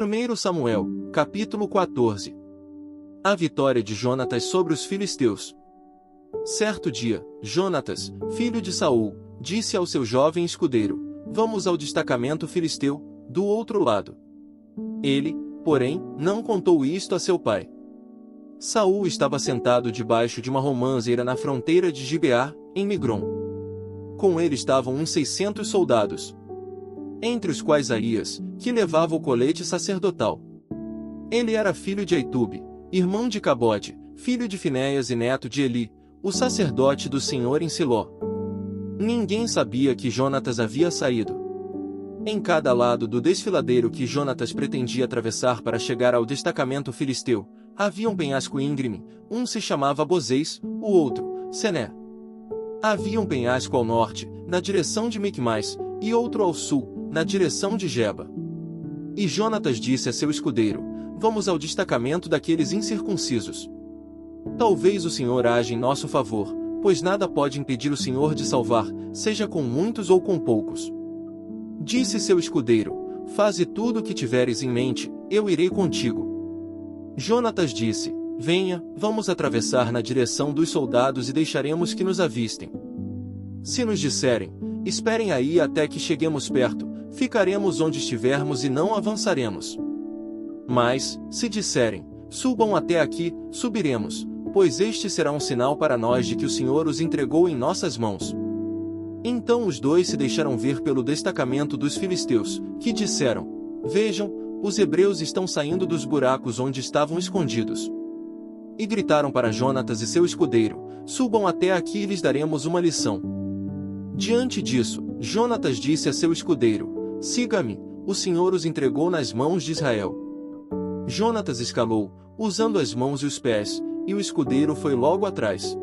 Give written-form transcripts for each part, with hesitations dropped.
1 Samuel, capítulo 14. A vitória de Jonatas sobre os filisteus. Certo dia, Jonatas, filho de Saul, disse ao seu jovem escudeiro: vamos ao destacamento filisteu, do outro lado. Ele, porém, não contou isto a seu pai. Saul estava sentado debaixo de uma romanceira na fronteira de Gibeá, em Migron. Com ele estavam uns 600 soldados, entre os quais Aías, que levava o colete sacerdotal. Ele era filho de Aitube, irmão de Cabode, filho de Finéias e neto de Eli, o sacerdote do Senhor em Siló. Ninguém sabia que Jonatas havia saído. Em cada lado do desfiladeiro que Jonatas pretendia atravessar para chegar ao destacamento filisteu, havia um penhasco íngreme, um se chamava Bozês, o outro, Sené. Havia um penhasco ao norte, na direção de Micmais, e outro ao sul, na direção de Geba. E Jonatas disse a seu escudeiro: vamos ao destacamento daqueles incircuncisos. Talvez o Senhor age em nosso favor, pois nada pode impedir o Senhor de salvar, seja com muitos ou com poucos. Disse seu escudeiro: faze tudo o que tiveres em mente, eu irei contigo. Jonatas disse: venha, vamos atravessar na direção dos soldados e deixaremos que nos avistem. Se nos disserem: esperem aí até que cheguemos perto, ficaremos onde estivermos e não avançaremos. Mas, se disserem: subam até aqui, subiremos, pois este será um sinal para nós de que o Senhor os entregou em nossas mãos. Então os dois se deixaram ver pelo destacamento dos filisteus, que disseram: vejam, os hebreus estão saindo dos buracos onde estavam escondidos. E gritaram para Jonatas e seu escudeiro: subam até aqui e lhes daremos uma lição. Diante disso, Jonatas disse a seu escudeiro: siga-me, o Senhor os entregou nas mãos de Israel. Jonatas escalou, usando as mãos e os pés, e o escudeiro foi logo atrás.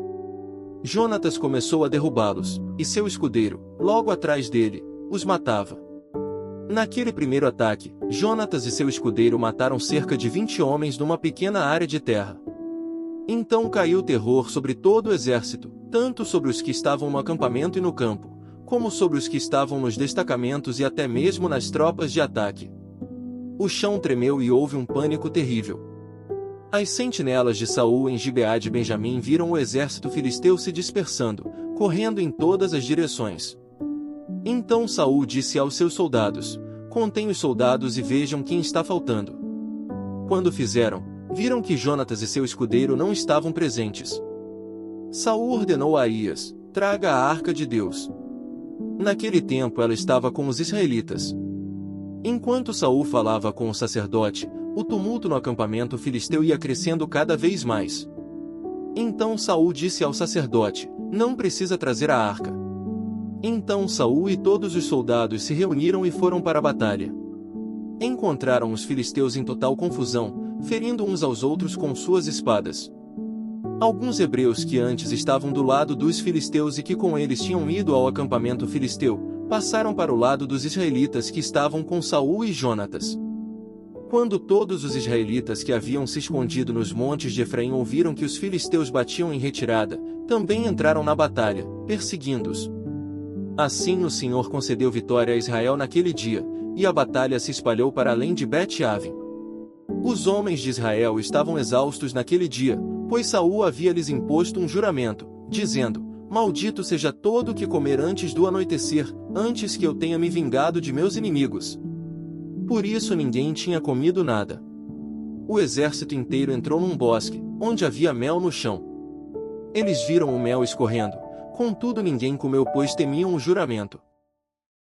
Jonatas começou a derrubá-los, e seu escudeiro, logo atrás dele, os matava. Naquele primeiro ataque, Jonatas e seu escudeiro mataram cerca de 20 homens numa pequena área de terra. Então caiu terror sobre todo o exército, tanto sobre os que estavam no acampamento e no campo, como sobre os que estavam nos destacamentos e até mesmo nas tropas de ataque. O chão tremeu e houve um pânico terrível. As sentinelas de Saul em Gibeá de Benjamim viram o exército filisteu se dispersando, correndo em todas as direções. Então Saul disse aos seus soldados: contem os soldados e vejam quem está faltando. Quando fizeram, viram que Jonatas e seu escudeiro não estavam presentes. Saul ordenou a Aías: traga a arca de Deus. Naquele tempo ela estava com os israelitas. Enquanto Saul falava com o sacerdote, o tumulto no acampamento filisteu ia crescendo cada vez mais. Então Saul disse ao sacerdote: não precisa trazer a arca. Então Saul e todos os soldados se reuniram e foram para a batalha. Encontraram os filisteus em total confusão, ferindo uns aos outros com suas espadas. Alguns hebreus que antes estavam do lado dos filisteus e que com eles tinham ido ao acampamento filisteu, passaram para o lado dos israelitas que estavam com Saul e Jonatas. Quando todos os israelitas que haviam se escondido nos montes de Efraim ouviram que os filisteus batiam em retirada, também entraram na batalha, perseguindo-os. Assim o Senhor concedeu vitória a Israel naquele dia, e a batalha se espalhou para além de Bet-Aven. Os homens de Israel estavam exaustos naquele dia, pois Saul havia lhes imposto um juramento, dizendo: maldito seja todo o que comer antes do anoitecer, antes que eu tenha me vingado de meus inimigos. Por isso ninguém tinha comido nada. O exército inteiro entrou num bosque, onde havia mel no chão. Eles viram o mel escorrendo, contudo ninguém comeu, pois temiam o juramento.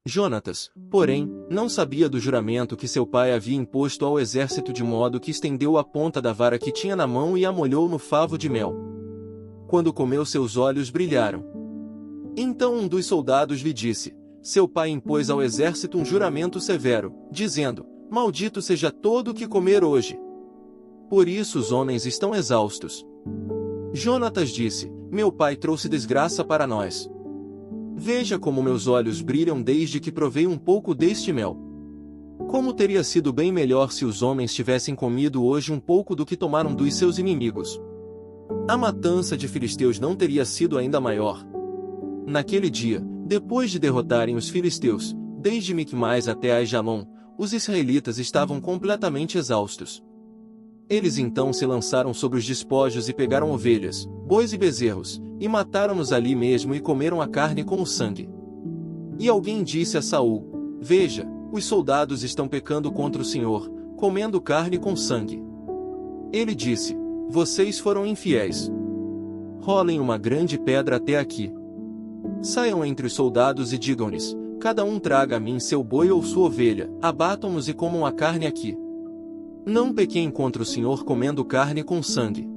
Jonatas, porém, não sabia do juramento que seu pai havia imposto ao exército, de modo que estendeu a ponta da vara que tinha na mão e a molhou no favo de mel. Quando comeu, seus olhos brilharam. Então um dos soldados lhe disse: seu pai impôs ao exército um juramento severo, dizendo: maldito seja todo o que comer hoje. Por isso os homens estão exaustos. Jonatas disse: meu pai trouxe desgraça para nós. Veja como meus olhos brilham desde que provei um pouco deste mel. Como teria sido bem melhor se os homens tivessem comido hoje um pouco do que tomaram dos seus inimigos. A matança de filisteus não teria sido ainda maior. Naquele dia, depois de derrotarem os filisteus, desde Micmais até Aijalon, os israelitas estavam completamente exaustos. Eles então se lançaram sobre os despojos e pegaram ovelhas, bois e bezerros, e mataram-nos ali mesmo e comeram a carne com o sangue. E alguém disse a Saul: Veja, os soldados estão pecando contra o Senhor, comendo carne com sangue. Ele disse: Vocês foram infiéis. Rolem uma grande pedra até aqui. Saiam entre os soldados e digam-lhes: Cada um traga a mim seu boi ou sua ovelha, abatam-nos e comam a carne aqui. Não pequem contra o Senhor comendo carne com sangue.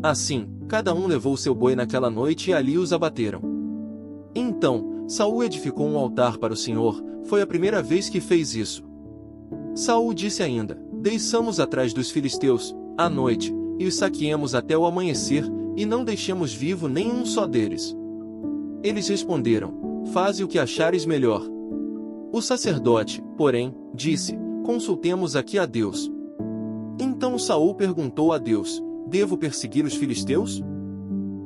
Assim, cada um levou seu boi naquela noite e ali os abateram. Então, Saul edificou um altar para o Senhor, foi a primeira vez que fez isso. Saul disse ainda: Desçamos atrás dos filisteus, à noite, e os saqueemos até o amanhecer, e não deixemos vivo nenhum só deles. Eles responderam: Faze o que achares melhor. O sacerdote, porém, disse: Consultemos aqui a Deus. Então Saul perguntou a Deus: Devo perseguir os filisteus?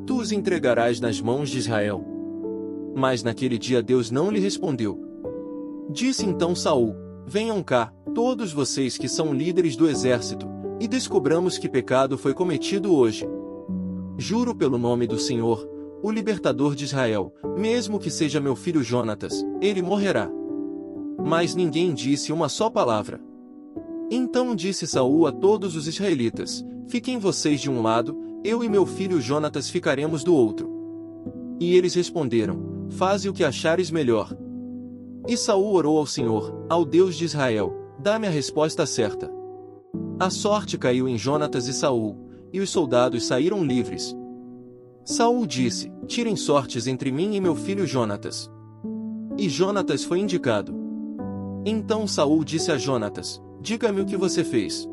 Tu os entregarás nas mãos de Israel. Mas naquele dia Deus não lhe respondeu. Disse então Saul: Venham cá, todos vocês que são líderes do exército, e descobramos que pecado foi cometido hoje. Juro pelo nome do Senhor, o libertador de Israel, mesmo que seja meu filho Jonatas, ele morrerá. Mas ninguém disse uma só palavra. Então disse Saul a todos os israelitas: Fiquem vocês de um lado, eu e meu filho Jonatas ficaremos do outro. E eles responderam: Faze o que achares melhor. E Saul orou ao Senhor, ao Deus de Israel: Dá-me a resposta certa. A sorte caiu em Jonatas e Saul, e os soldados saíram livres. Saul disse: Tirem sortes entre mim e meu filho Jonatas. E Jonatas foi indicado. Então Saul disse a Jonatas: Diga-me o que você fez.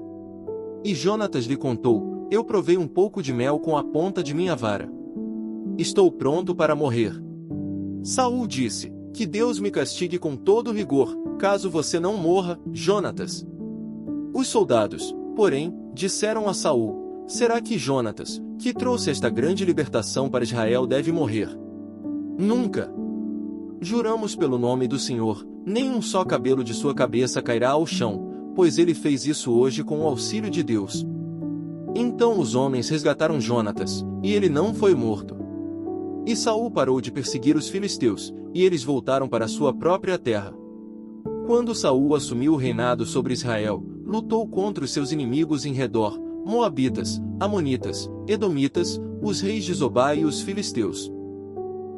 E Jonatas lhe contou: Eu provei um pouco de mel com a ponta de minha vara. Estou pronto para morrer. Saul disse: Que Deus me castigue com todo rigor, caso você não morra, Jonatas. Os soldados, porém, disseram a Saul: Será que Jonatas, que trouxe esta grande libertação para Israel, deve morrer? Nunca. Juramos pelo nome do Senhor, nem um só cabelo de sua cabeça cairá ao chão, pois ele fez isso hoje com o auxílio de Deus. Então os homens resgataram Jonatas, e ele não foi morto. E Saul parou de perseguir os filisteus, e eles voltaram para sua própria terra. Quando Saul assumiu o reinado sobre Israel, lutou contra os seus inimigos em redor, Moabitas, Amonitas, Edomitas, os reis de Zobá e os filisteus.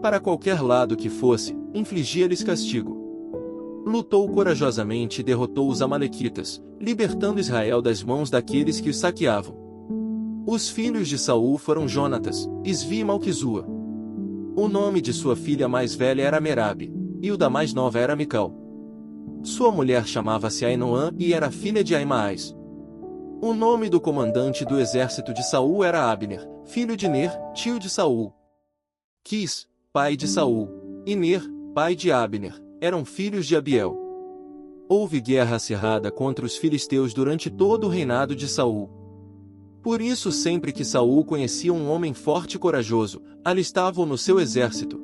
Para qualquer lado que fosse, infligia-lhes castigo. Lutou corajosamente e derrotou os amalequitas, libertando Israel das mãos daqueles que os saqueavam. Os filhos de Saul foram Jonatas, Isvi e Malquizua. O nome de sua filha mais velha era Merabe, e o da mais nova era Mical. Sua mulher chamava-se Ainoã e era filha de Aimaas. O nome do comandante do exército de Saul era Abner, filho de Ner, tio de Saul. Quis, pai de Saul, e Ner, pai de Abner, eram filhos de Abiel. Houve guerra acirrada contra os filisteus durante todo o reinado de Saul. Por isso sempre que Saul conhecia um homem forte e corajoso, alistavam-no no seu exército,